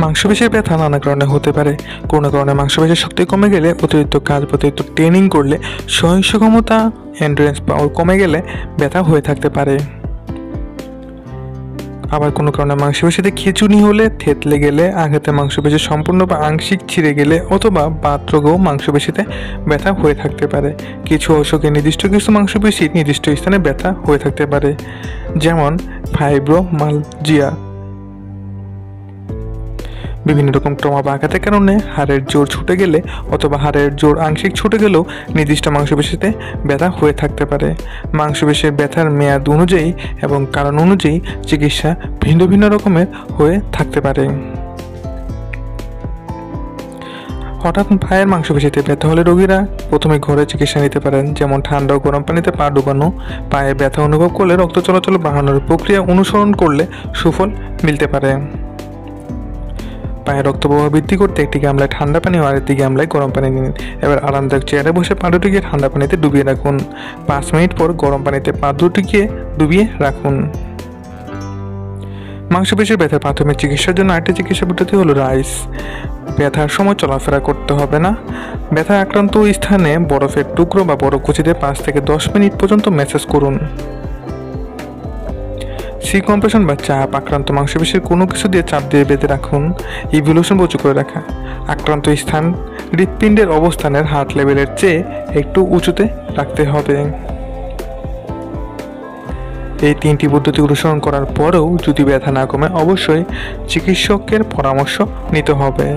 মাংসপেশির ব্যথা নানা কারণে হতে পারে। কোনো কারণে মাংসপেশির শক্তি কমে গেলে, অতিরিক্ত কাজ বা অতিরিক্ত ট্রেনিং করলে, সহিংস ক্ষমতা এন্ডুরেন্স পাওয়ার কমে গেলে ব্যথা হয়ে থাকতে পারে। আবার কোনো কারণে মাংসপেশিতে খিঁচুনি হলে, থেতলে গেলে, আঘাতে মাংসপেশি সম্পূর্ণ বা আংশিক ছিঁড়ে গেলে অথবা বাতরোগেও মাংসপেশিতে ব্যথা হয়ে থাকতে পারে। কিছু অসুখে নির্দিষ্ট কিছু মাংসপেশি নির্দিষ্ট স্থানে ব্যথা হয়ে থাকতে পারে, যেমন ফাইব্রোমালজিয়া। বিভিন্ন রকম ট্রমা বা আঘাতের কারণে হাড়ের জোর ছুটে গেলে অথবা হাড়ের জোর আংশিক ছুটে গেলেও নির্দিষ্ট মাংসপেশিতে ব্যথা হয়ে থাকতে পারে। মাংসপেশির ব্যথার মেয়াদ অনুযায়ী এবং কারণ অনুযায়ী চিকিৎসা ভিন্ন ভিন্ন রকমের হয়ে থাকতে পারে। হঠাৎ পায়ের মাংসপেশিতে ব্যথা হলে রোগীরা প্রথমে ঘরে চিকিৎসা নিতে পারেন, যেমন ঠান্ডা ও গরম পানিতে পা ডুবানো। পায়ে ব্যথা অনুভব করলে রক্ত চলাচল বাড়ানোর প্রক্রিয়া অনুসরণ করলে সুফল মিলতে পারে। পায়ে রক্ত প্রবাহ বৃদ্ধি করতে একটি গামলায় ঠান্ডা পানি ও আরেকটি গামলায় গরম পানি নিন। এবার আরামদায়ক চেয়ারে বসে পা দুটিকে ঠান্ডা পানিতে ডুবিয়ে রাখুন। 5 মিনিট পর গরম পানিতে পা দুটিকে ডুবিয়ে রাখুন। মাংসপেশির ব্যথার প্রাথমিক চিকিৎসার জন্য আরেকটি চিকিৎসা পদ্ধতি হলো রাইস। ব্যথার সময় চলাফেরা করতে হবে না। ব্যথা আক্রান্ত স্থানে বরফের টুকরো বা বরফ কুচিতে 5 থেকে 10 মিনিট পর্যন্ত ম্যাসাজ করুন। সি কম্প্রেশন বা চাপ আক্রান্ত মাংসপেশির কোনো কিছু দিয়ে চাপ দিয়ে বেঁধে রাখুন। ইভ্যালুয়েশন উঁচু করে রাখা। আক্রান্ত স্থান হৃৎপিণ্ডের অবস্থানের হার্ট লেভেলের চেয়ে একটু উঁচুতে রাখতে হবে। এই 3টি পদ্ধতি অনুসরণ করার পরেও যদি ব্যথা না কমে, অবশ্যই চিকিৎসকের পরামর্শ নিতে হবে।